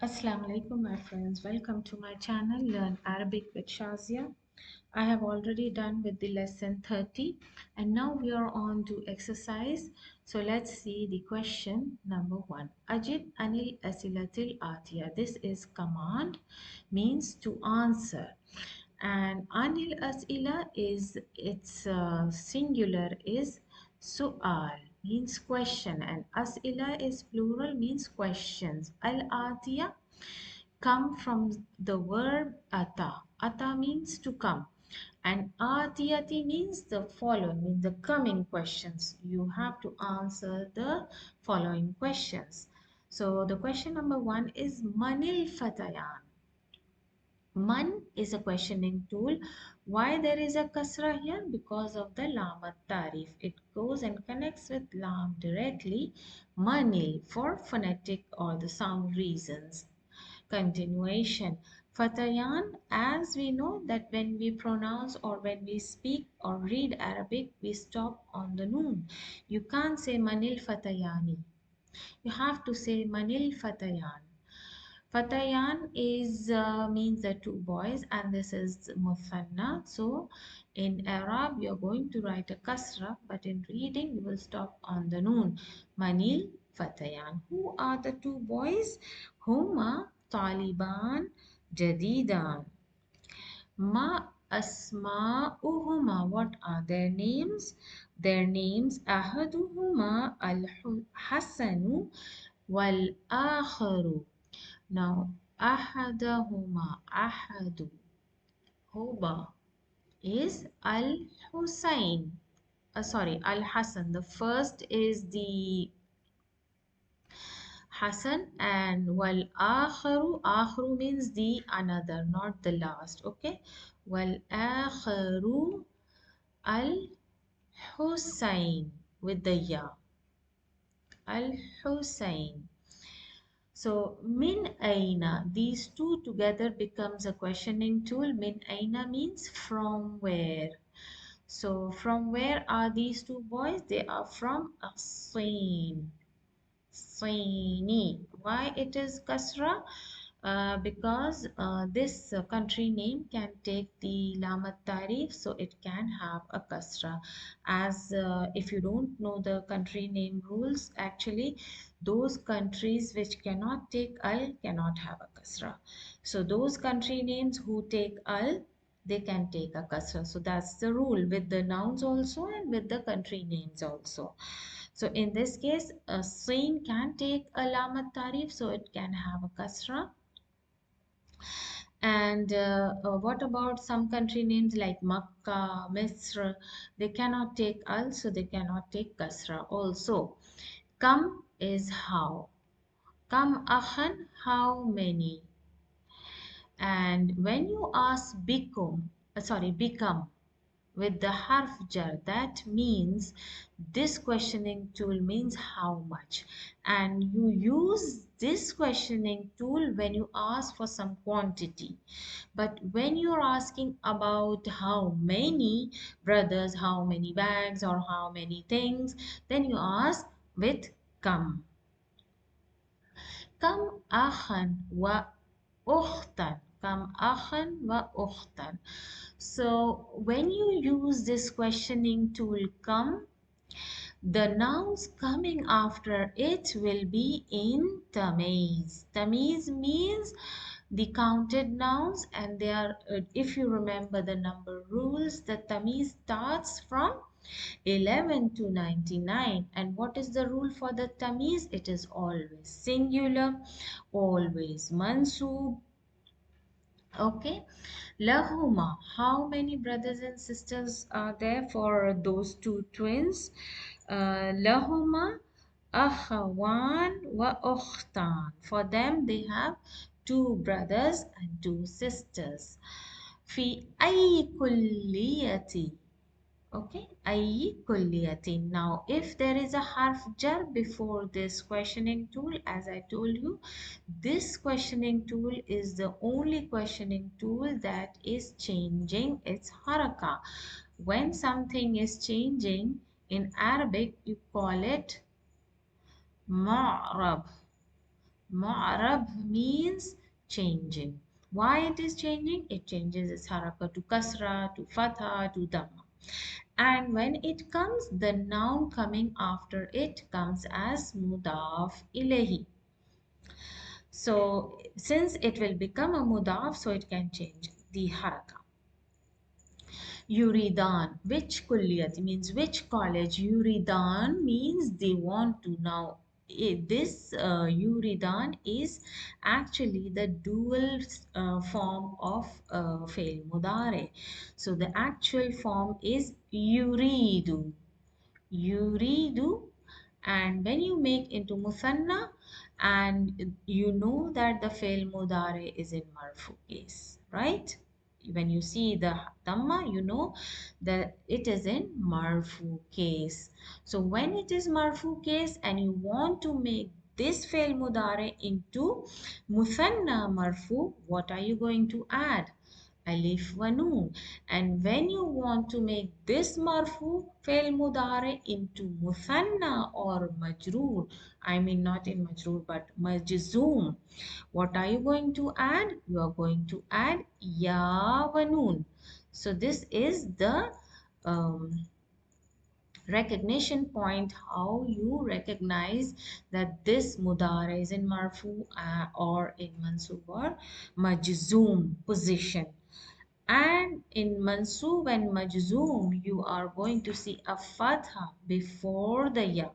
Assalamu alaikum my friends, welcome to my channel Learn Arabic with Shazia. I have already done with the lesson 30 and now we are on to exercise. So let's see the question number 1. Ajib anil asilatil atiya. This is command, means to answer. And anil asila is its singular is su'al, means question, and asila is plural, means questions. Al atiya come from the verb ata. Ata means to come, and atiyati means the following, means the coming questions. You have to answer the following questions. So the question number 1 is Manil Fatayan. Man is a questioning tool. Why there is a kasra here? Because of the lam tarif. It goes and connects with lam directly. Manil for phonetic or the sound reasons. Continuation. Fatayan, as we know that when we pronounce or when we speak or read Arabic, we stop on the noon. You can't say Manil Fatayani. You have to say Manil Fatayan. Fatayan is means the two boys, and this is Muthanna. So in Arab you're going to write a kasra, but in reading you will stop on the noon. Manil Fatayan. Who are the two boys? Huma Taliban Jadidan. Ma asma'uhuma. What are their names? Their names Ahaduhuma al-Hasanu wal-Akharu. Now, ahadahuma, ahadu, huba is al-Husayn. Sorry, al-Hasan. The first is the Hasan, and wal akharu, akharu means the another, not the last. Okay, wal akharu al-Husayn with the ya, al-Husayn. So min aina, these two together becomes a questioning tool. Min aina means from where. So from where are these two boys? They are from Sin. Sini. Why it is kasra? Because this country name can take the lamat tarif, so it can have a kasra. As if you don't know the country name rules, actually those countries which cannot take al cannot have a kasra. So those country names who take al, they can take a kasra. So that's the rule with the nouns also and with the country names also. So in this case, a sin can take a lamat tarif, so it can have a kasra. And what about some country names like Makkah, Misr? They cannot take al, so they cannot take kasra also. Kam is how. Kam akhan, how many? And when you ask become with the harf jar, that means this questioning tool means how much, and you use this questioning tool when you ask for some quantity. But when you're asking about how many brothers, how many bags, or how many things, then you ask with kam. Kam akhan wa ukhtan. Kam akhan wa ukhtan. So when you use this questioning tool come, the nouns coming after it will be in tamiz. Tamiz means the counted nouns, and they are, if you remember the number rules, the tamiz starts from 11 to 99. And what is the rule for the tamiz? It is always singular, always mansoob. Okay, lahuma, how many brothers and sisters are there for those two twins? Lahuma akhawan wa ukhtan. For them, they have two brothers and two sisters. Fi ay kulliyati. Okay, ayi kulliyatin. Now, if there is a harf jar before this questioning tool, as I told you, this questioning tool is the only questioning tool that is changing its haraka. When something is changing in Arabic, you call it ma'rab. Mu'rab means changing. Why it is changing? It changes its haraka to kasra, to fatha, to dhamma. And when it comes, the noun coming after it comes as mudaf ilahi. So since it will become a mudaf, so it can change the haraka. Yuridan, which kulliyat means which college. Yuridan means they want to. Now, this Yuridan is actually the dual form of fail mudare. So the actual form is yuridu. Yuridu, and when you make into musanna, and you know that the fail mudare is in marfu case, right? When you see the dhamma, you know that it is in marfu case. So when it is marfu case and you want to make this fail mudare into musanna marfu, what are you going to add? Alif wa noon. And when you want to make this marfu fail mudare into muthanna or majroor, I mean not in majroor but majzoom, what are you going to add? You are going to add ya wa noon. So this is the um, recognition point, how you recognize that this mudare is in marfu or in mansub or majzoom position. And in mansoob and majzoom, you are going to see a fatha before the ya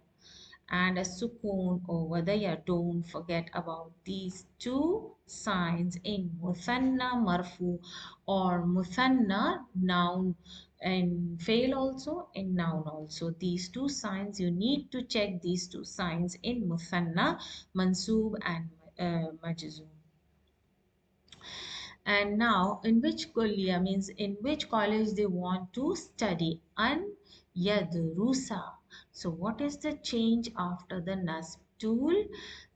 and a sukoon over the ya. Don't forget about these two signs in muthanna marfu or muthanna noun, and fail also in noun also. These two signs, you need to check these two signs in muthanna, mansoob and majzoom. And now, in which kulliya means in which college they want to study. An yadrusa. So what is the change after the nasb tool?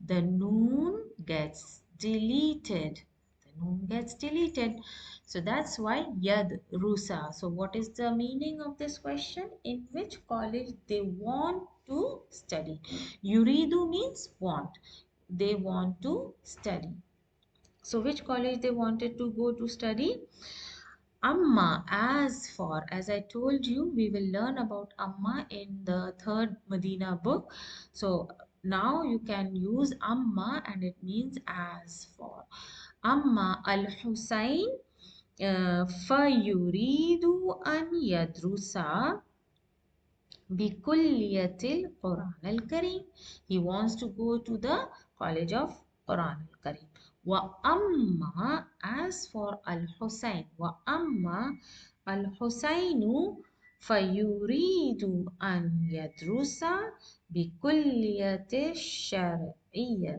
The noon gets deleted. The noon gets deleted. So that's why yadrusa. So what is the meaning of this question? In which college they want to study. Yuridu means want. They want to study. So which college they wanted to go to study? Amma, as for, as I told you, we will learn about Amma in the third Madina book. So now you can use Amma and it means as for. Amma al-Husayn fayuridu an yadrusa Bikulliyatil Quran al Kareem. He wants to go to the College of Quran al Kareem. Wa amma, as for Al Hussein, wa amma Al Husainu fayuridu an yadrusa bikulliyati shar'iyya.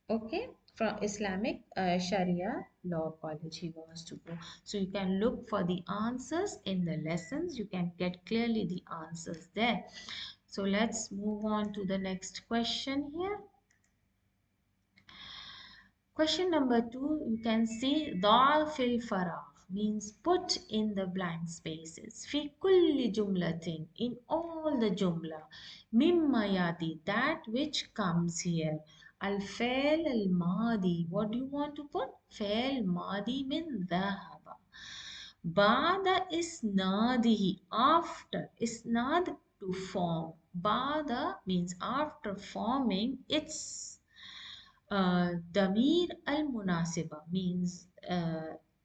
Okay, from Islamic Sharia law college he wants to go. So you can look for the answers in the lessons. You can get clearly the answers there. So let's move on to the next question here. Question number 2, you can see ضع fil الفراغ means put in the blank spaces. في كل جملة, in all the jumla. مما يأتي, that which comes here. الفعل الماضي, what do you want to put? فعل ماضي من ذهب. بعد إسناده, after. إسناد, to form. بعد means after forming its damir al munasiba means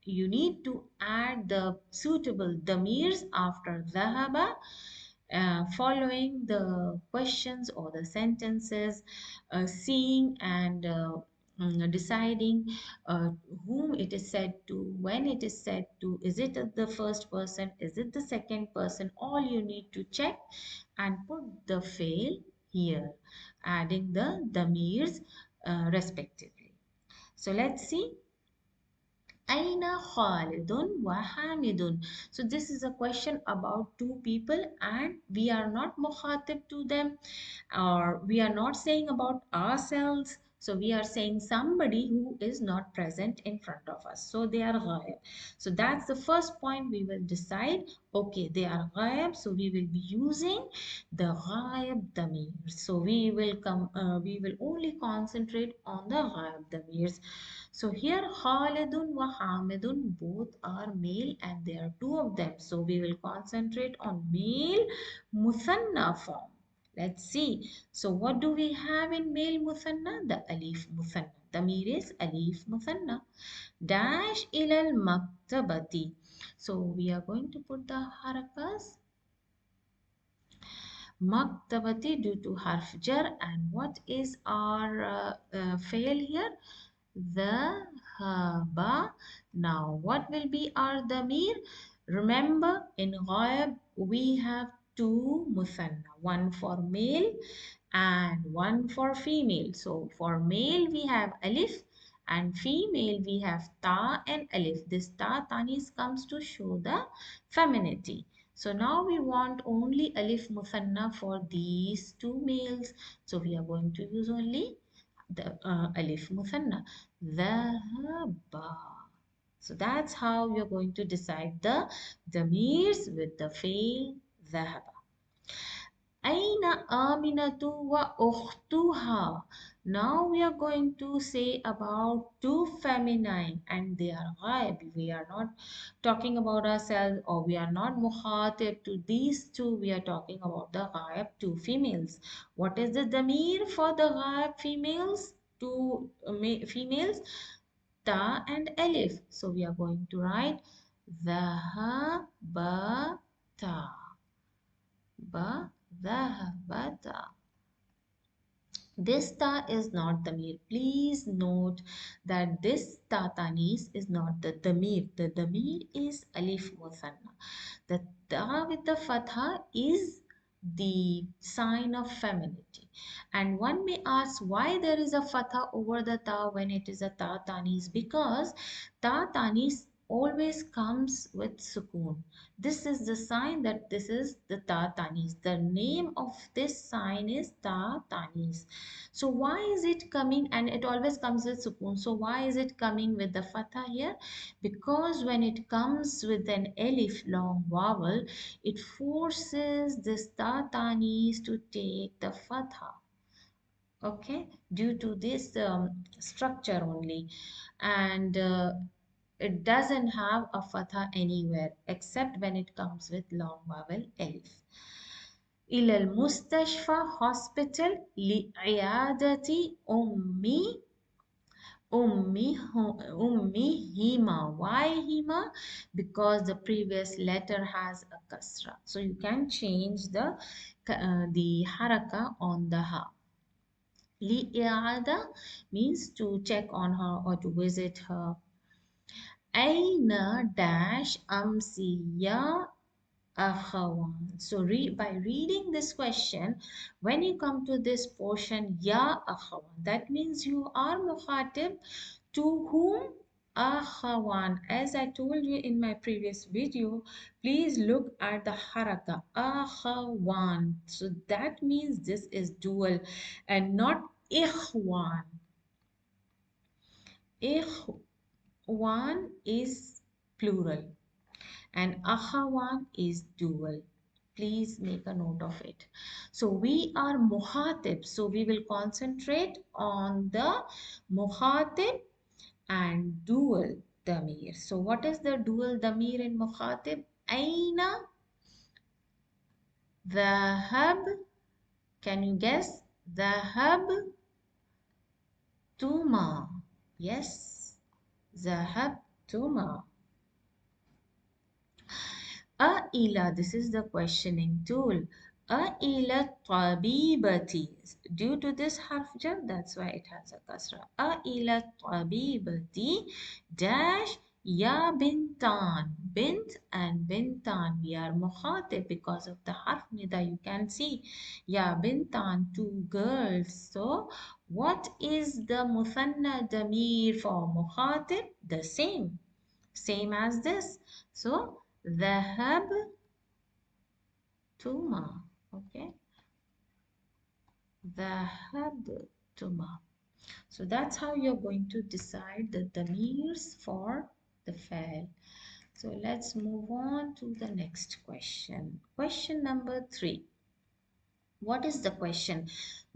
you need to add the suitable damirs after dhahaba, following the questions or the sentences, seeing and deciding whom it is said to, when it is said to, is it the first person, is it the second person. All you need to check and put the fail here, adding the damirs respectively. So let's see. Aina Khalidun wa Hamidun. So this is a question about two people and we are not mukhatib to them, or we are not saying about ourselves. So we are saying somebody who is not present in front of us. So they are ghaib. So that's the first point we will decide. Okay, they are ghaib. So we will be using the ghaib damir. So we will only concentrate on the ghaib damirs. So here Khalidun wa Hamidun both are male and there are two of them. So we will concentrate on male muthanna form. Let's see. So what do we have in male muthanna? The alif muthanna. Damir is alif muthanna. Dash ilal maktabati. So we are going to put the harakas maktabati due to harf jar. And what is our fail here? The haba. Now what will be our damir? Remember in ghaib we have two muthanna, one for male and one for female. So for male we have alif and female we have ta and alif. This ta tanis comes to show the femininity. So now we want only alif muthanna for these two males. So we are going to use only the alif muthanna. Dhahaba. So that's how we are going to decide the damirs with the fail dhahaba. Aina Aminatu wa ukhtuha. Now we are going to say about two feminine and they are ghaib. We are not talking about ourselves or we are not mukhatib to these two. We are talking about the ghaib two females. What is the damir for the ghaib females? Two females, ta and alif. So we are going to write dhahabata. Ba, dhahabata. This ta is not damir. Please note that this ta tanis is not the damir. The damir is alif muthanna. The ta with the fatha is the sign of femininity. And one may ask why there is a fatha over the ta when it is a ta tanis, because ta tanis always comes with sukoon. This is the sign that this is the ta tanis. The name of this sign is ta tanis. So why is it coming, and it always comes with sukoon. So why is it coming with the fatha here? Because when it comes with an alif long vowel, it forces this ta tanis to take the fatha. Okay, due to this structure only. And it doesn't have a fatha anywhere except when it comes with long vowel alif. إلى المستشفى hospital لعيادة أمي hima. Why hima? Because the previous letter has a kasra. So you can change the haraka on the ha. لإعادة means to check on her or to visit her. أين dash أمسي يا أخوان. So by reading this question, when you come to this portion, Ya Akhawan, that means you are mukhatib to whom? Akhawan. As I told you in my previous video, please look at the haraka. Akhawan. So that means this is dual and not Ikhwan. Ikhwan is plural and akhawan is dual. Please make a note of it. So we are muhatib. So we will concentrate on the muhatib and dual damir. So what is the dual damir in muhatib? Aina, dhahab. Can you guess? Dhahab, tuma. Yes, dhahab, tuma. Ila, this is the questioning tool. Ila tabibati. Due to this harf jar, that's why it has a kasra. Ila tabibati dash ya bintan. Bint and bintan. We are mukhatib because of the harf nida. You can see ya bintan, two girls. So what is the muthanna damir for mukhatib? The same as this. So ذهبتما. Okay, ذهبتما. So that's how you're going to decide the damirs for the fa'il. So let's move on to the next question. Question number 3. What is the question?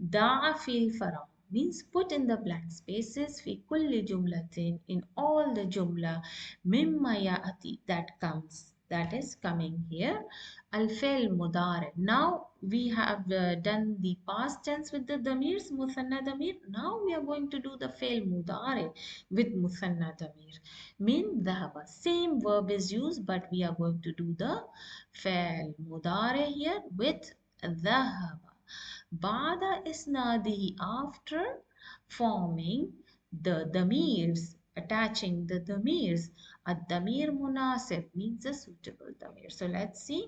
Da'a fil faragh means put in the blank spaces fi kulli jumlatin in all the jumla mimma ya'ati that comes, that is coming here. Al fi'l mudari. Now we have done the past tense with the damirs muthanna damir. Now we are going to do the fi'l mudari with muthanna damir. Min dhahaba. Same verb is used, but we are going to do the fi'l mudari here with ذهب بعد إسناده after forming the damirs, attaching the damirs. الدمير مناسب means a suitable damir. So let's see.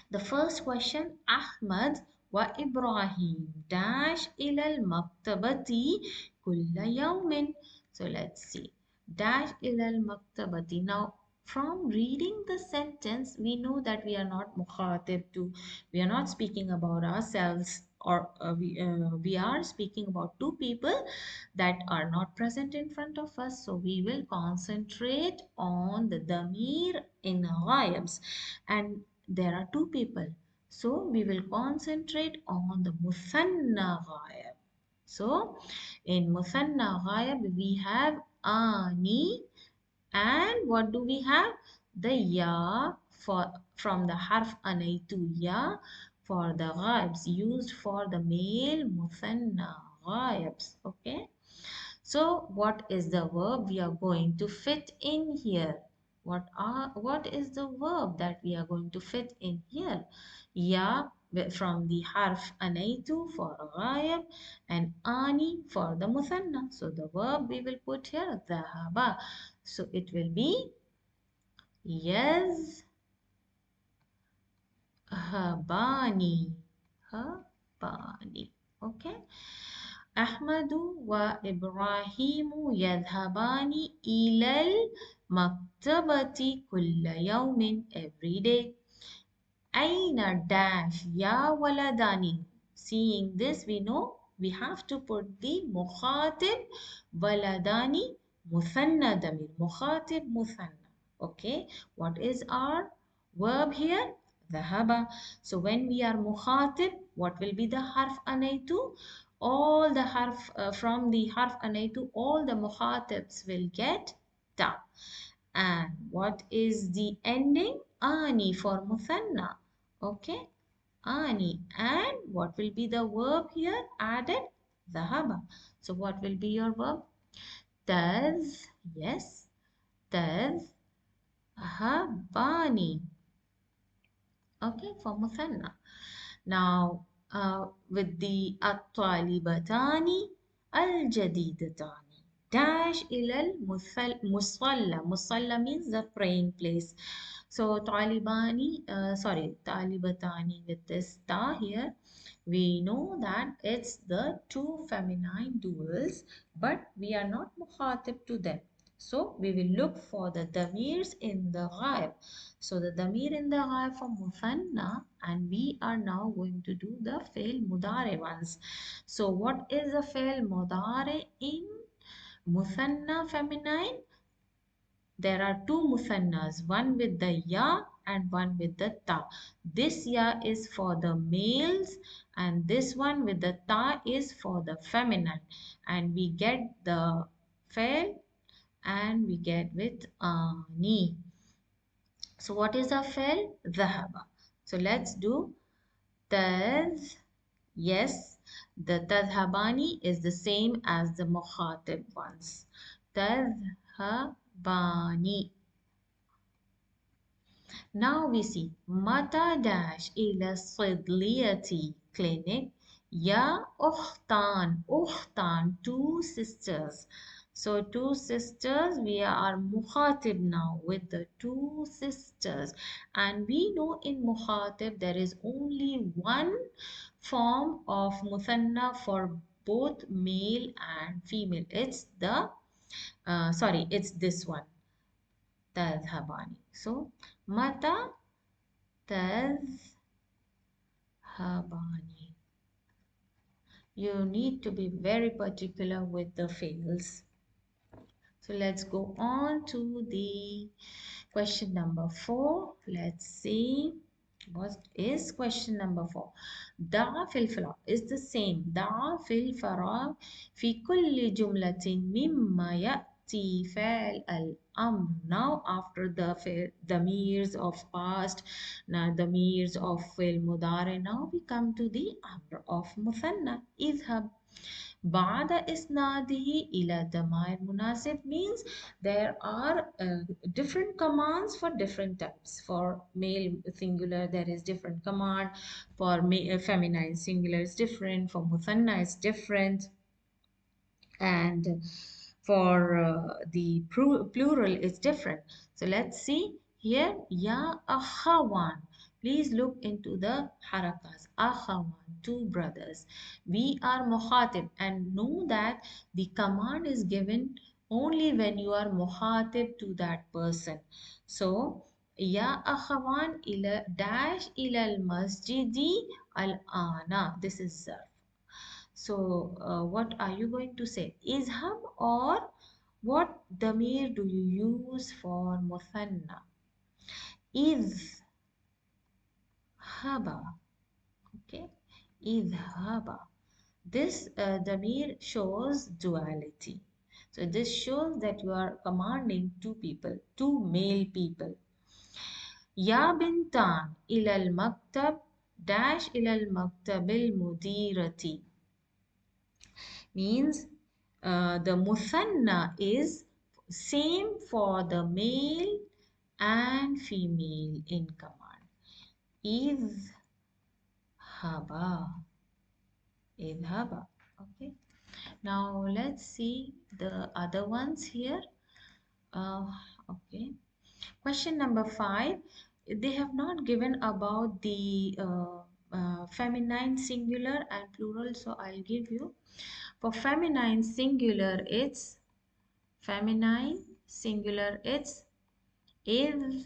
The first question, Ahmad wa Ibrahim dash إلى المكتبة كل يوم. So let's see. Dash إلى المكتبة. Now from reading the sentence, we know that we are not mukhatib to, we are not speaking about ourselves, or we are speaking about two people that are not present in front of us. So we will concentrate on the damir in ghaibs, and there are two people. So we will concentrate on the muthanna ghaib. So in muthanna ghaib we have ani, and what do we have? The ya for from the harf anaitu, ya for the ghaibs used for the male muthanna ghaibs. Okay. So what is the verb we are going to fit in here? What is the verb that we are going to fit in here? Ya from the harf anaitu for ghaib and ani for the muthanna. So the verb we will put here dhahaba. So it will be yazhabani. Habani. Okay. أحمد وإبراهيم يذهبان إلى المكتبة كل يوم every day. أين dash يا ولدان. Seeing this, we know we have to put the مخاطب ولداني مثنى ضمير مخاطب مثنى. Okay, what is our verb here? ذهب. So when we are مخاطب, what will be the harf anaitu? All the harf from the harf anaitu, all the mukhatibs will get ta. And what is the ending? Ani for muthanna. Okay, ani. And what will be the verb here added? Dhahaba. So what will be your verb? Taz. Yes. Taz. Habani. Okay, for muthanna. Now, with the at-talibatani al-jadidatani. Dash ilal musalla. Musalla means the praying place. So, talibatani with this ta here. We know that it's the two feminine duals, but we are not mukhatib to them. So we will look for the damirs in the ghaib. So the damir in the ghaib for muthanna, and we are now going to do the fail mudare ones. So what is the fail mudare in muthanna feminine? There are two muthannas, one with the ya and one with the ta. This ya is for the males and this one with the ta is for the feminine. And we get the fail and we get with ani. So what is the fail? Dhahaba. So let's do taz. Yes, the tadhabani is the same as the mukhatib ones. Tadhabani. Now we see Mata dash ila Sidliyati clinic. Ya Ukhtan. Ukhtan, two sisters. So two sisters, we are mukhatib now with the two sisters. And we know in mukhatib there is only one form of muthanna for both male and female. It's the, it's this one. تذهبان. So متى تذهبان. You need to be very particular with the fails. So let's go on to the question number 4. Let's see what is question number 4. Da fil farag is the same. Da fil farag fi kulli jumlatin mimma ya'ti fa'al al-amr. Now after the meers of past, now the meers of fil mudare, now we come to the amr of muthanna. Idhab. بعد إسناده إلى ضمائر مناسب means there are different commands for different types. For male singular there is different command, for feminine singular is different, for muthanna is different, and for the plural is different. So let's see here, ya akhawan. Please look into the harakas. Akhawan, two brothers. We are muhatib, and know that the command is given only when you are muhatib to that person. So ya akhawan ila dash ila al masjidi al ana. This is so, what are you going to say? Izhab, or what damir do you use for muthanna? Izhaba. Okay. Izhaba. This damir shows duality. So, this shows that you are commanding two people, two male people. Ya bintan ilal maktab dash ilal maktabil mudirati means the muthanna is same for the male and female in command. Idhaba. Idhaba. Okay. Now let's see the other ones here. Okay. Question number 5. They have not given about the feminine singular and plural, so I'll give you. For feminine singular, it's feminine singular, it's idhabi.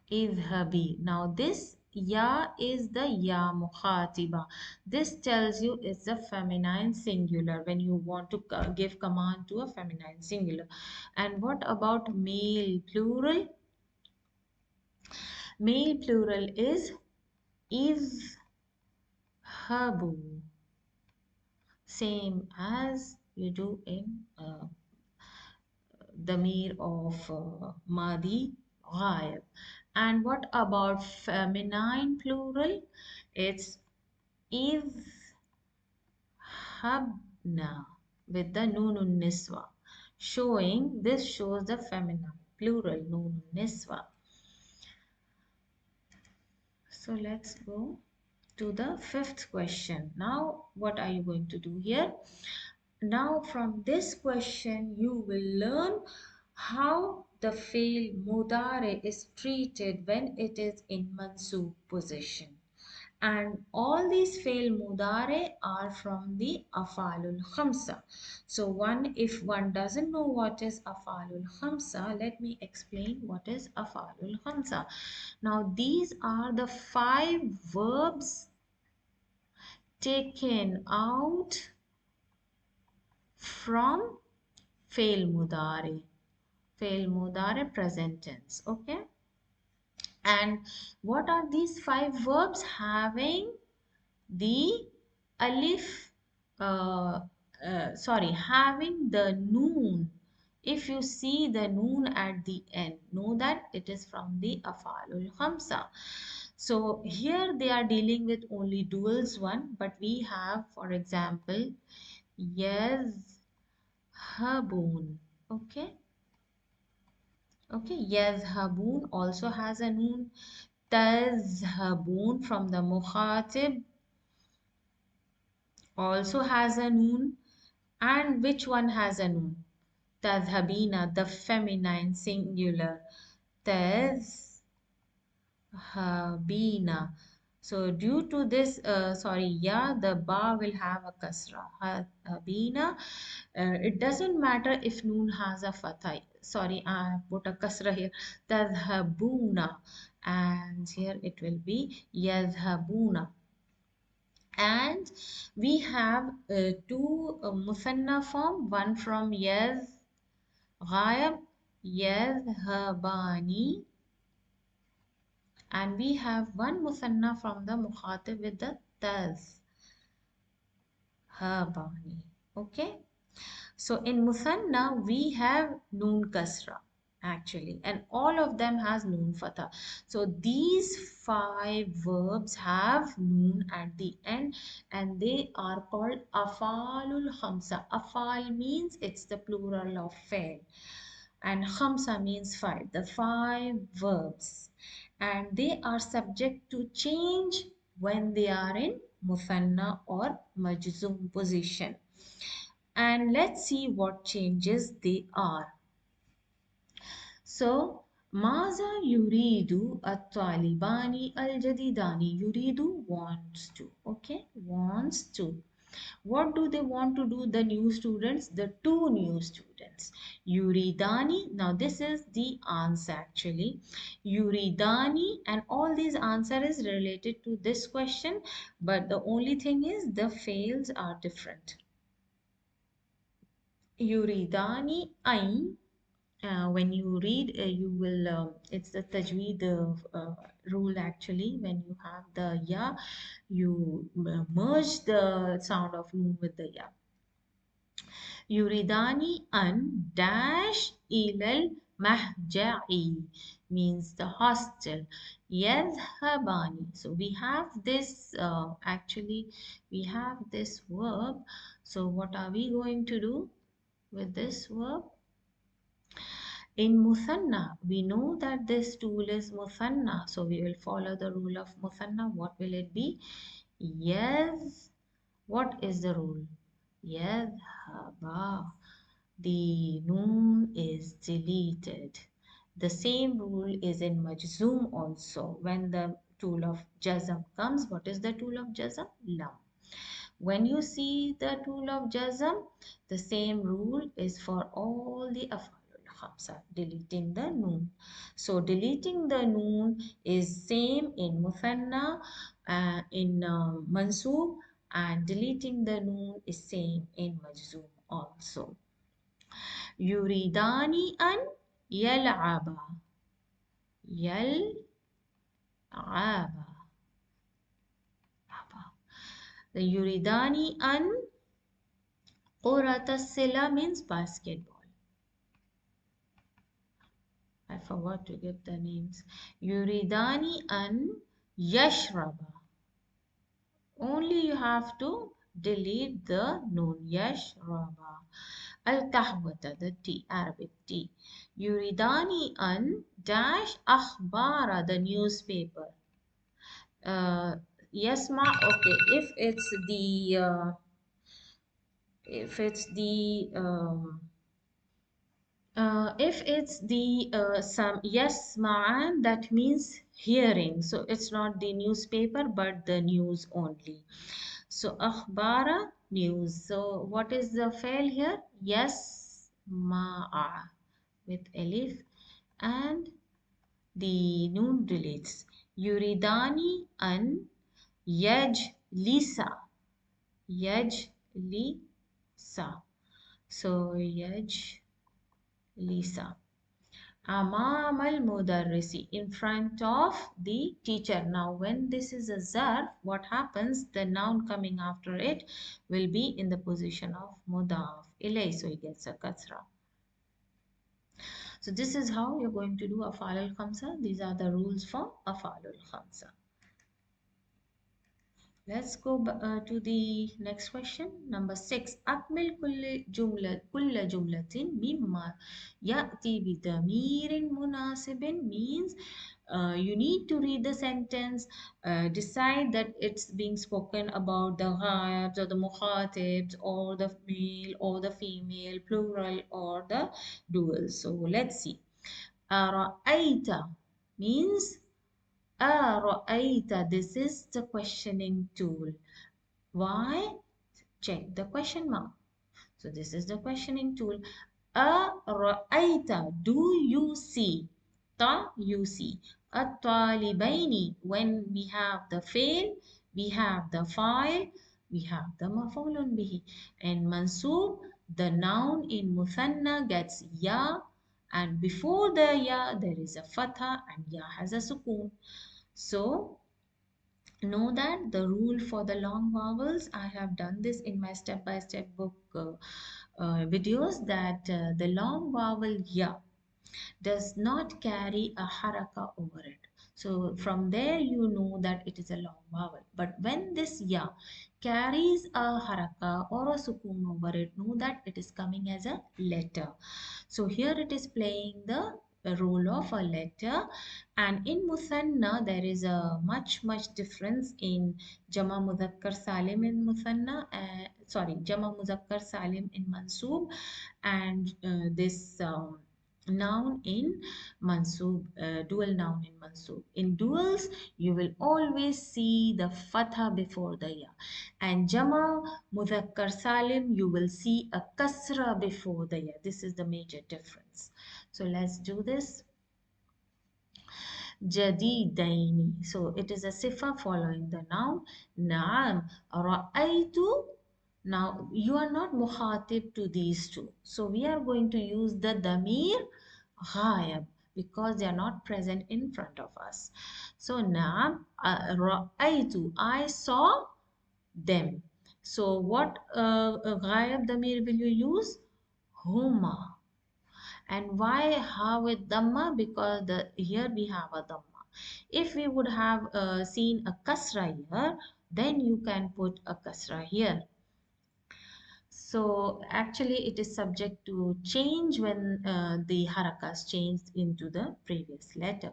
Idhabi. Now this ya is the ya mukhatiba. This tells you it's a feminine singular when you want to give command to a feminine singular. And what about male plural? Male plural is idhabu. Same as you do in damir of Madi Ghaib. And what about feminine plural? It's Habna with the Nunun Niswa. Showing, this shows the feminine plural Nunun Niswa. So let's go to the 5th question. Now, what are you going to do here? Now from this question you will learn how the fail mudare is treated when it is in mansub position. And all these fail mudare are from the afalul khamsa. So if one doesn't know what is afalul khamsa, let me explain what is afalul khamsa. Now these are the 5 verbs taken out from fail mudare present tense. Okay, and what are these 5 verbs? Having the alif having the noon. If you see the noon at the end, know that it is from the afalul khamsa. So here they are dealing with only duals one, but we have, for example, yazhabun. Okay. Okay, yazhabun also has a noon. Tazhabun from the mukhatib also has a noon. And which one has a noon? Tazhabina, the feminine singular. Tazhabina. So due to this, the ba will have a kasra. Habina. It doesn't matter if noon has a fatha. Sorry, I put a kasra here. Tadhabuna. and here it will be yadhabuna. And we have two muthanna form, one from ghayab, yadhabani, and we have one muthanna from the mukhatib with the tazhabani. Okay. So in Musanna, we have Noon Kasra actually, and all of them has Noon Fatha. So these five verbs have Noon at the end, and they are called Afalul Khamsa. Afal means it's the plural of fail, and Khamsa means five, the five verbs. And they are subject to change when they are in Musanna or Majzum position. And let's see what changes they are. So, Maza yuridu at-talibani al-jadidani. Yuridu wants to. Okay, wants to. What do they want to do, the new students? The two new students. Yuridani. Now, this is the answer actually. Yuridani, and all these answer is related to this question, but the only thing is the fails are different. Yuridani ain. When you read, you will, it's the tajweed rule actually. When you have the ya, you merge the sound of noon with the ya. Yuridani an dash ilal mahja'i means the hostel. Yadhabani. So we have this, actually, we have this verb. So what are we going to do with this verb? In Muthanna, we know that this tool is Muthanna. So we will follow the rule of Muthanna. What will it be? Yes. What is the rule? Yadhaba. The noon is deleted. The same rule is in Majzoom also. When the tool of Jazam comes, what is the tool of Jazam? Lam. When you see the tool of Jazam, the same rule is for all the afalul khamsa, deleting the noon. So deleting the noon is same in Muthanna, in Mansoob, and deleting the noon is same in Majzoom also. Yuridani an yal'aba. Yal'aba. The yuridani an Qurata Sila means basketball. I forgot to give the names. Yuridani an Yashraba. Only you have to delete the noon. Yashraba. Al Kahwata, the tea, Arabic tea. Yuridani an dash akhbara, the newspaper. Yasma, okay, if it's the some yes ma'an, that means hearing. So it's not the newspaper but the news only. So akhbara, news. So what is the fail here? Yes ma'a with alif, and the noon deletes. Yuridani an yajlisa. Yajlisa. So yajlisa. Amam al mudarrisi, in front of the teacher. Now when this is a zarf, what happens? The noun coming after it will be in the position of mudaf ilay, so it gets a kasra. So this is how you're going to do afal al khamsa. These are the rules for afal al khamsa. Let's go to the next question. Number 6. أكمل كل جملة مما يأتي بضمير مناسب means you need to read the sentence, decide that it's being spoken about the ghaibs or the mukhatibs or the male or the female, plural or the dual. So let's see. أرأيت means أرأيت. This is the questioning tool. Why? Check the question mark. So this is the questioning tool. أرأيت, do you see? Ta, you see. At-talibaini, when we have the fail, we have the file, we have the maf'ulun bihi. And mansub, the noun in muthanna gets ya, and before the ya there is a fatha and ya has a sukoon. So know that the rule for the long vowels, I have done this in my step-by-step book videos, that the long vowel ya does not carry a haraka over it. So from there you know that it is a long vowel. But when this ya carries a haraka or a sukoon over it, know that it is coming as a letter. So here it is playing the role of a letter, and in Muthanna there is a much difference in Jama Mudhakkar Salim in Muthanna, Jama Mudhakkar Salim in Mansoob, and this noun in Mansoob, dual noun in Mansoob. In duals, you will always see the fatha before the ya, and Jama Mudhakkar Salim, you will see a kasra before the ya. This is the major difference. So let's do this. Jadidaini. So it is a sifa following the noun. Naam. Ra'aytu. Now you are not muhatib to these two. So we are going to use the damir ghayab because they are not present in front of us. So naam. Ra'aytu. I saw them. So what ghayab damir will you use? Huma. And why ha with dhamma? Because here we have a dhamma. If we would have seen a kasra here, then you can put a kasra here. So actually it is subject to change when the harakas changed into the previous letter.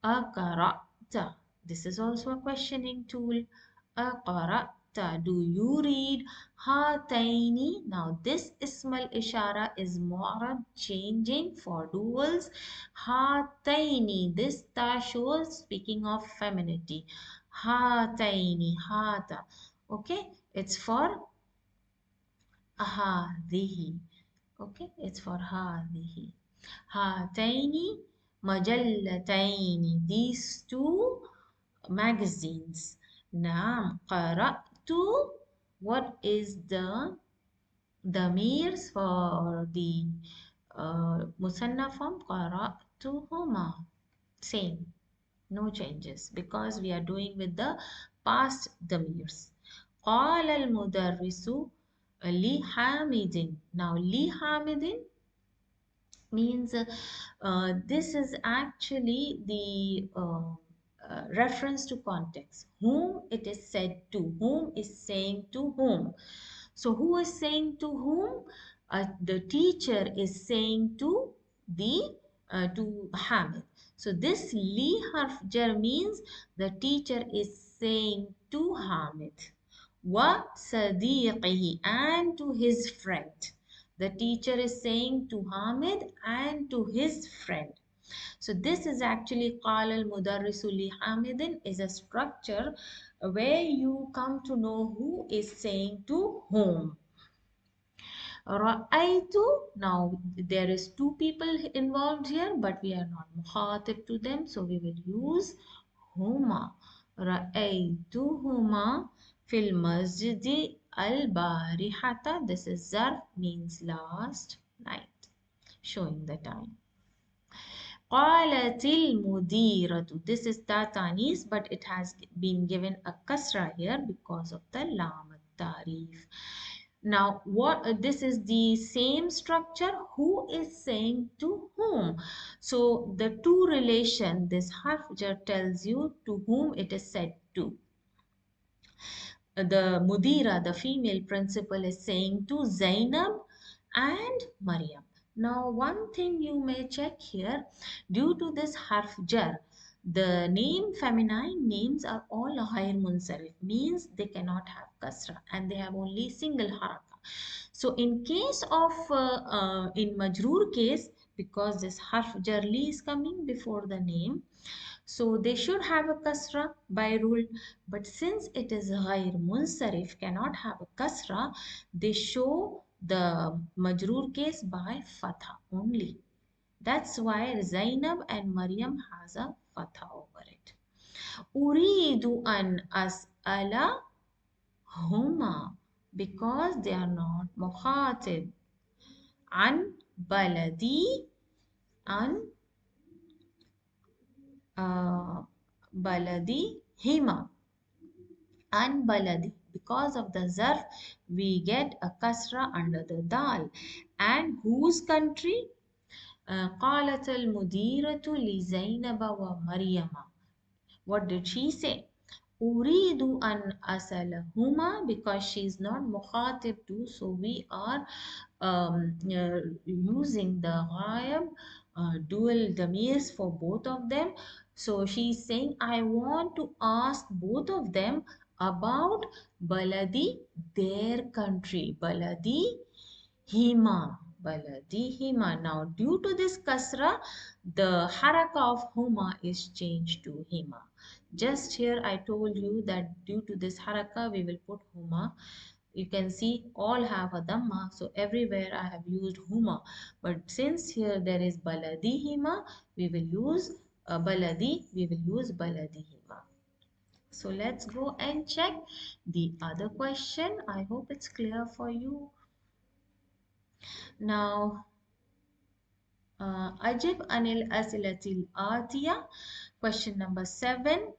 Aqara'ta. This is also a questioning tool. Aqara'ta. Do you read? Hataini. Now this ismal ishara is mu'rab, changing for duals. Hataini. This ta shows speaking of femininity. Hataini. Hata. Okay. It's for هذه. Okay, it's for هذه. هاتين مجلتين. These two magazines. نعم قرأت. What is the means for the musanna form? قرأتهما. Same. No changes because we are doing with the past damirs. قال المدرس لحامد. Now لحامد means this is actually the reference to context. Whom it is said to. Whom is saying to whom. So who is saying to whom? The teacher is saying to the to Hamid. So this li harf jar means the teacher is saying to Hamid. Wa sadiqihi, and to his friend. The teacher is saying to Hamid and to his friend. So this is actually qala al-mudarrisu li Hamidin, is a structure where you come to know who is saying to whom. Ra'aytu. Now there is two people involved here, but we are not muhatib to them, so we will use huma. Ra'aytuhuma fil masjidi al-barihata. This is zarf, means last night, showing the time. قالت المديرة. This is tatanis, but it has been given a kasra here because of the lam tarif. Now what this is the same structure. Who is saying to whom? So the to relation, this harf jar tells you to whom it is said to. The mudira, the female principal, is saying to Zainab and Maryam. Now one thing you may check here, due to this harf jar, the name feminine names are all ghair munsarif, means they cannot have kasra and they have only single haraka. So in case of in majroor case, because this harf jar li is coming before the name, so they should have a kasra by rule, but since it is ghair munsarif, cannot have a kasra, they show the majroor case by fatha only. That's why Zainab and Maryam has a fatha over it. Uridu an as'ala huma, because they are not mukhatib. An baladi, an uh, baladi hima, an baladi. Because of the zarf, we get a kasra under the dal. And whose country? قالت المديرة لزينب ومريم. What did she say? أريد أن أسألهما, because she is not مخاطب too, so we are using the ghaib dual damirs for both of them. So she is saying, I want to ask both of them about baladi, their country. Baladi hima, baladi hima. Now, due to this kasra, the haraka of huma is changed to hima. Just here, I told you that due to this haraka, we will put huma. You can see all have a dhamma, so everywhere I have used huma. But since here there is baladi hima, we will use baladi. We will use baladi hima. So let's go and check the other question. I hope it's clear for you. Now, Ajib Anil Asilatil Atiya. Question number 7.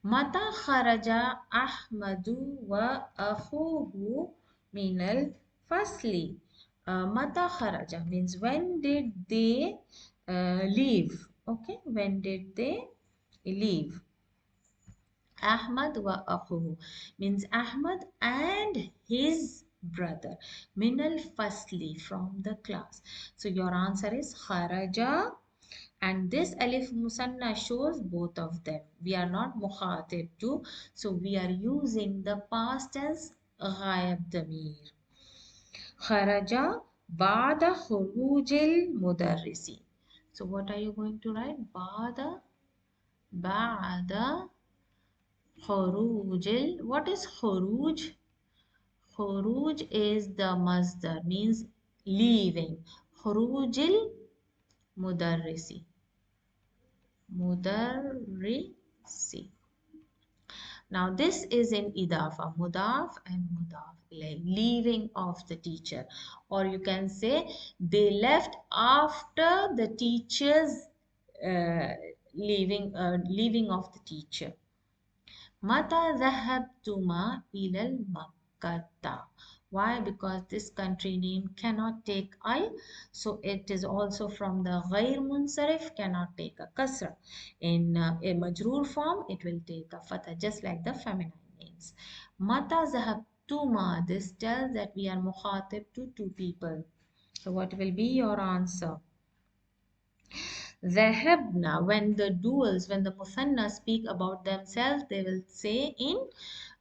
Mata kharaja Ahmadu wa akhuhu minal fasli. Mata kharaja means when did they leave? Okay, when did they leave? Ahmad wa akhuhu means Ahmad and his brother. Minal fasli, from the class. So your answer is kharaja, and this alif musanna shows both of them. We are not mukhatib too, so we are using the past tense ghayab damir. Kharaja ba'da khurujil mudarrisi. So what are you going to write? Ba'da khurujil. What is khuruj? Khuruj is the masdar, means leaving. Khurujil mudarrisi. Mudarrisi. Now this is in idafa, mudaf and mudaf, like leaving of the teacher, or you can say they left after the teacher's uh, leaving of the teacher. Mata dhahabtuma ilal Makkata. Why? Because this country name cannot take al, so it is also from the ghair munsarif, cannot take a kasra. In a majroor form, it will take a fatha, just like the feminine names. Mata dhahabtuma. This tells that we are mukhatib to two people. So what will be your answer? Zahabna, when the duals, when the musanna speak about themselves, they will say in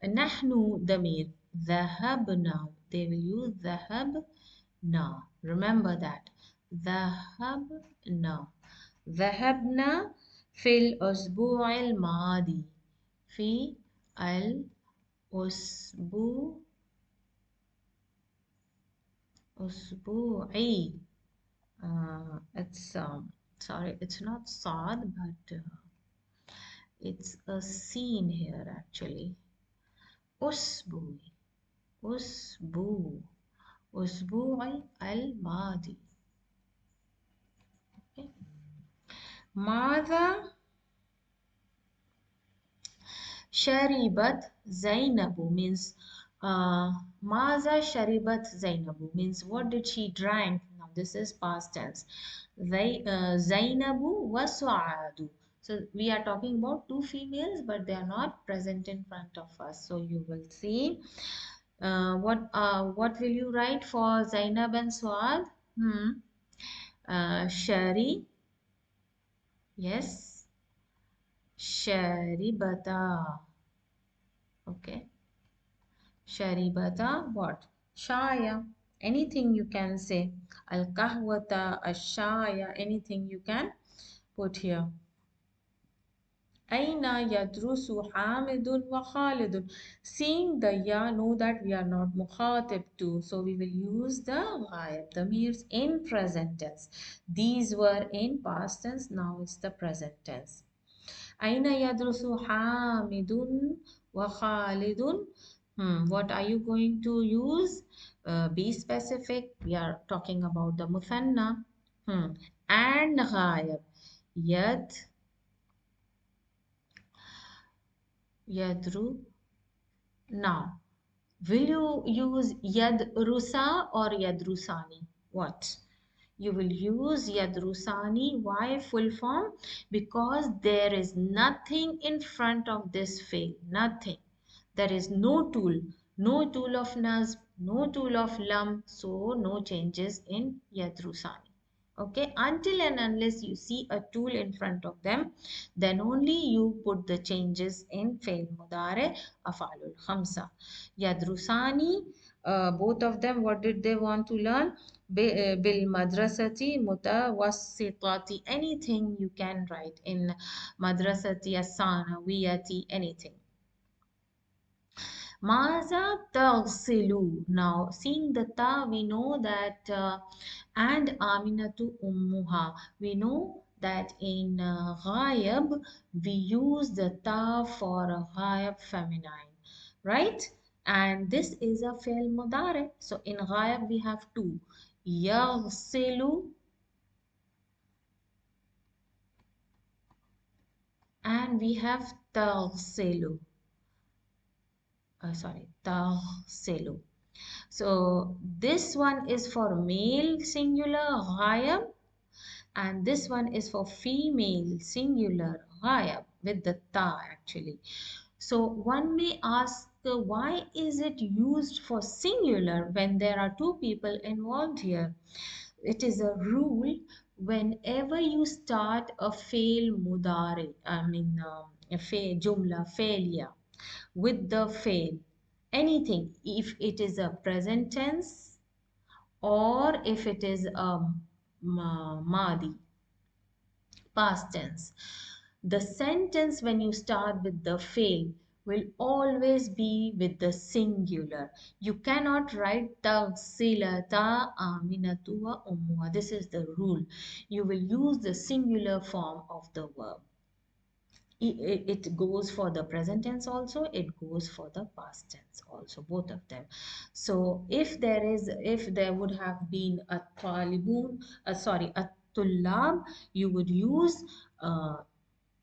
nahnu damir. Zahabna, they will use zahabna. Remember that. Zahabna. ذهبنا في الأسبوع الماضي. في الأسبوع it's sorry, it's not sad, but it's a scene here actually. أسبوع أسبوع الماضي. Okay. ماذا شربت زينب means ماذا شربت زينب means what did she drank. Now this is past tense. زينب وسعاد. So we are talking about two females, but they are not present in front of us. So you will see what will you write for Zainab and Suad? Shari, yes, Sharibata. Okay. Sharibata, what? Shaya. Anything you can say. Al kahwata, ashaya, anything you can put here. Aina yadrusu Hamidun wa Khalidun. Seeing the ya, know that we are not mukhatib to. So we will use the ghaib, the means in present tense. These were in past tense, now it's the present tense. Aina yadrusu Hamidun wa Khalidun. What are you going to use? Be specific. We are talking about the muthanna. And ghaib. Yad, yadru. Now, will you use yadrusa or yadrusani? What? You will use yadrusani. Why full form? Because there is nothing in front of this fail. Nothing. There is no tool. No tool of nasb, no tool of lam. So no changes in yadrusani. Okay, until and unless you see a tool in front of them, then only you put the changes in fail mudare afalul khamsa. Yadrusani, both of them, what did they want to learn? Bil madrasati mutawassitati. Anything you can write in madrasati asana wiyati, anything. Maza tagsilu. Now, seeing the ta, we know that and Aminatu ummuha. We know that in ghayab, we use the ta for a ghayab feminine, right? And this is a fail mudare. So in ghayab, we have two. Yaghsilu and we have taghsilu. Sorry, taghsilu. So this one is for male singular ghayab and this one is for female singular ghayab with the ta actually. So one may ask why is it used for singular when there are two people involved here? It is a rule whenever you start a fail mudari, a fail jumla failure with the fail anything, if it is a present tense or if it is a madi past tense, the sentence when you start with the fail will always be with the singular. You cannot write tagsilata aminatu wa ummuha. This is the rule. You will use the singular form of the verb. It goes for the present tense also, it goes for the past tense also, both of them. So if there would have been a talibun, sorry, a tullab, you would use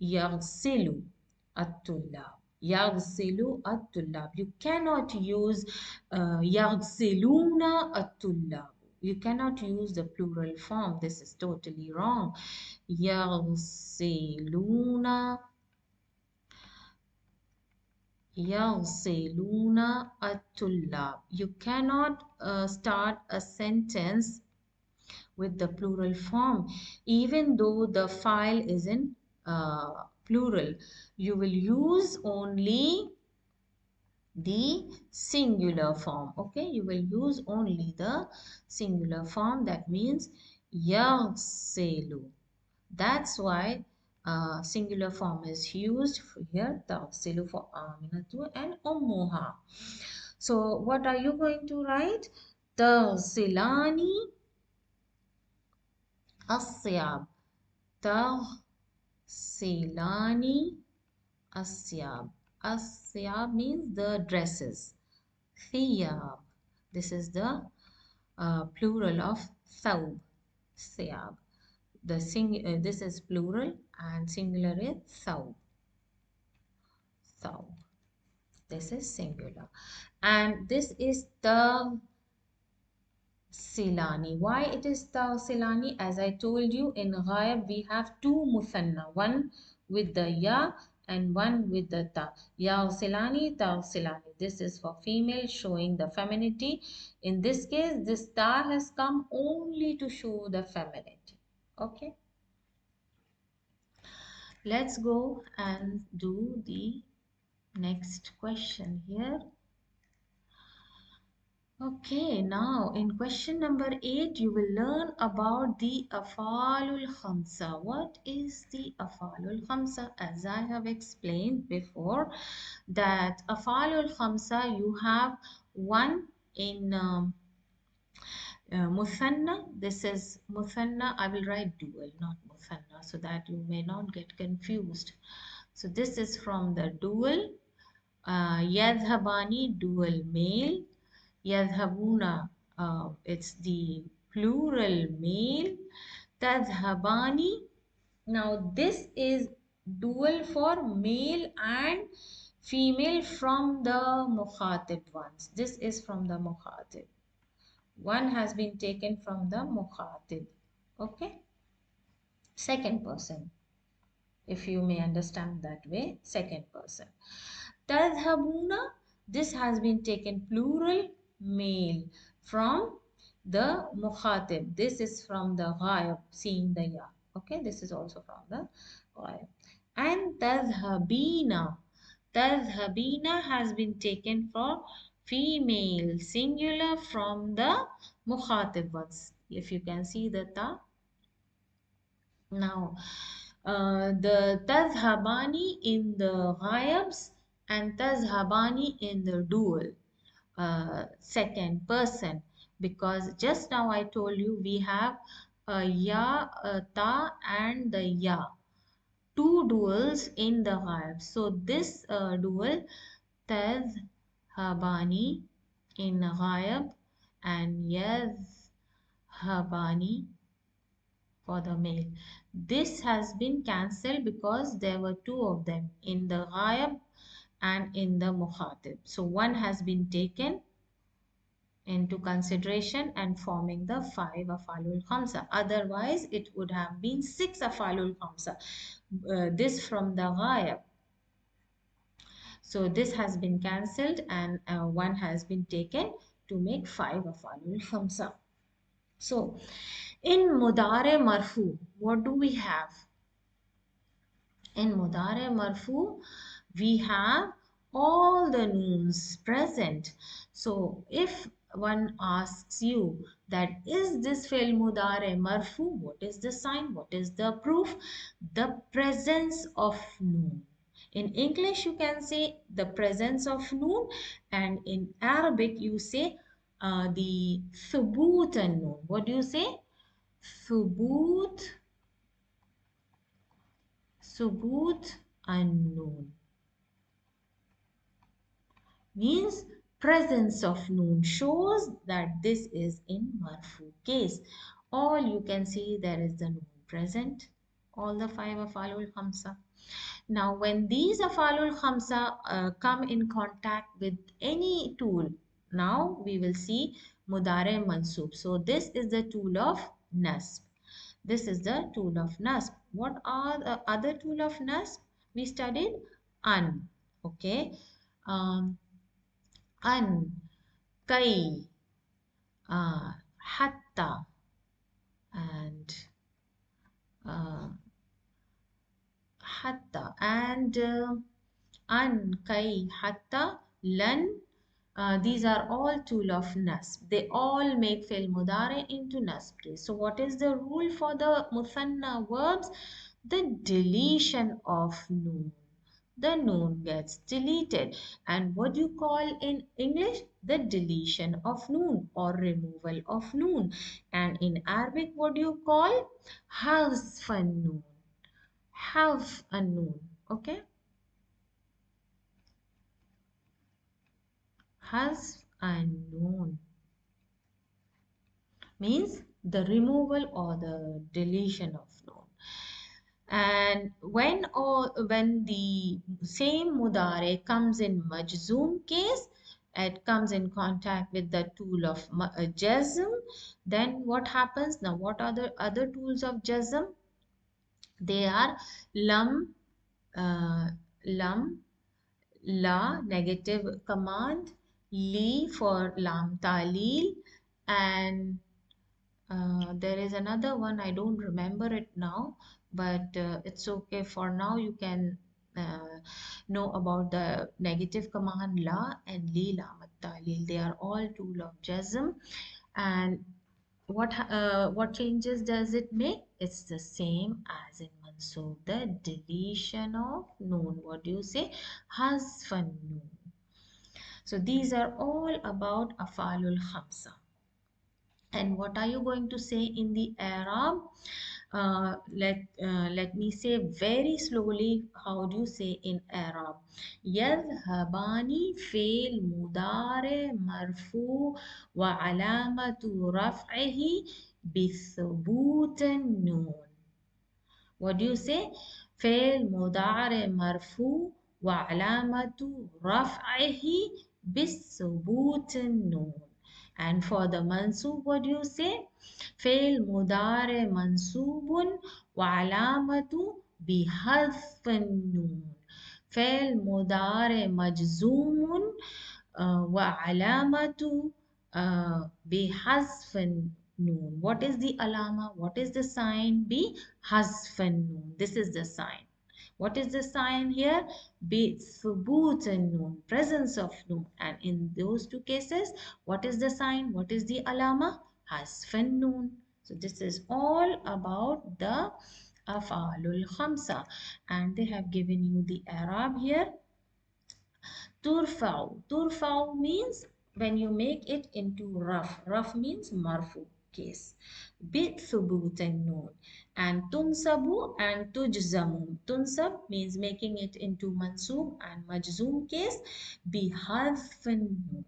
yaghsilu at-tullab. Yaghsilu at-tullab. You cannot use yaghsiluna at-tullab. You cannot use the plural form. This is totally wrong. Yaghsiluna, yaghsiluna at-tullab. You cannot start a sentence with the plural form even though the file is in plural. You will use only the singular form. Okay, you will use only the singular form. That means yaghsilu. That's why singular form is used for here, taghsilu for aminatu and ummuha. So what are you going to write? Taghsilani asyab. Taghsilani asyab. Asyab means the dresses. Thiyab. This is the plural of thawb. Thiyab. This is plural and singular is thawb. Thawb. This is singular. And this is the silani. Why it is silani? As I told you, in ghaib we have two musanna, one with the ya and one with the ta. Ya silani, ta silani. This is for female, showing the femininity. In this case, this ta has come only to show the femininity. Okay. Let's go and do the next question here. Okay, now in question number 8, you will learn about the afalul khamsa. What is the afalul khamsa? As I have explained before, that afalul khamsa you have one in muthanna. This is muthanna. I will write dual, not muthanna, so that you may not get confused. So this is from the dual. Yadhabani, dual male. Yadhabuna, it's the plural male. Tadhabani. Now this is dual for male and female from the mukhatib ones. This is from the mukhatib. One has been taken from the mukhatib. Okay. Second person, if you may understand that way. Second person. Tadhabuna, this has been taken plural male from the mukhatib. This is from the ghayab, seeing the ya. Okay, this is also from the ghayab. And tadhabina. Tadhabina has been taken for female singular from the mukhatib ones. If you can see the ta. Now, the tazhabani in the ghayabs and tazhabani in the dual second person, because just now I told you we have a ya, a ta and the ya, two duals in the ghayab. So this dual tazhabani in ghayab and yazhabani for the male. This has been cancelled because there were two of them in the ghaib and in the mukhatib. So one has been taken into consideration and forming the 5 afalul khamsa. Otherwise, it would have been 6 afalul khamsa. This from the ghaib. So this has been cancelled and one has been taken to make 5 afalul khamsa. So in mudare marfu, what do we have? In Mudare Marfu, we have all the nouns present. So if one asks you that is this fi'l Mudare Marfu, what is the sign? What is the proof? The presence of noon. In English, you can say the presence of noon, and in Arabic, you say the thubut and noon. What do you say? Thubut, subut, unknown means presence of noon shows that this is in marfu case. All you can see there is the noon present. All the 5 afalul khamsa. Now when these afalul khamsa come in contact with any tool, now we will see mudare mansub. So this is the tool of nasb. This is the tool of nasb. What are the other tool of nasb? We studied an. Okay. An, kai, hatta, and uh, hatta, and an, kai, hatta, lan. These are all tool of nasb. They all make fi'l mudare into nasb case. So what is the rule for the muthanna verbs? The deletion of noon. The noon gets deleted. And what do you call in English? The deletion of noon or removal of noon. And in Arabic, what do you call? Hazfan noon. Have a noon. Okay? Has a noon means the removal or the deletion of noun. And when the same mudare comes in majzoom case, it comes in contact with the tool of jazm, then what happens? Now what are the other tools of jazm? They are lam, uh, lam, la, negative command, li for lam talil, and there is another one, I don't remember it now, but it's okay for now. You can know about the negative command la and li lamat ta'lil. They are all tool of jazm. And what changes does it make? It's the same as in mansoob, the deletion of noon. What do you say? Hazfan noon. So these are all about afalul khamsa. And what are you going to say in the Arab? Let me say very slowly. How do you say in Arab? يذهبان فعل مضارع مرفوع وعلامة رفعه بثبوت النون. What do you say? فعل مضارع مرفوع وعلامة رفعه بالثبوت النون. And for the mansub, what do you say? فعل مضارع منصوب وعلامة بحذف النون. فعل مضارع مجزوم وعلامة بحذف النون. What is the alama? What is the sign? بحذف النون. This is the sign. What is the sign here? بثبوت النون, presence of noon. And in those two cases, what is the sign? What is the alama? حذف النون. So this is all about the afalul khamsa. And they have given you the Arab here. Turfa'u. Turfa'u means when you make it into rough. Rough means marfu case. Bit thubut and noon. And tunsabu and tujzamu. Tunsab means making it into mansub and majzoom case. Bihadf noon,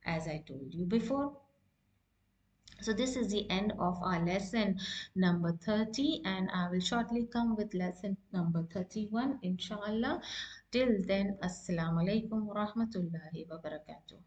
as I told you before. So this is the end of our lesson number 30, and I will shortly come with lesson number 31 inshallah. Till then, assalamu alaikum wa rahmatullahi wa barakatuh.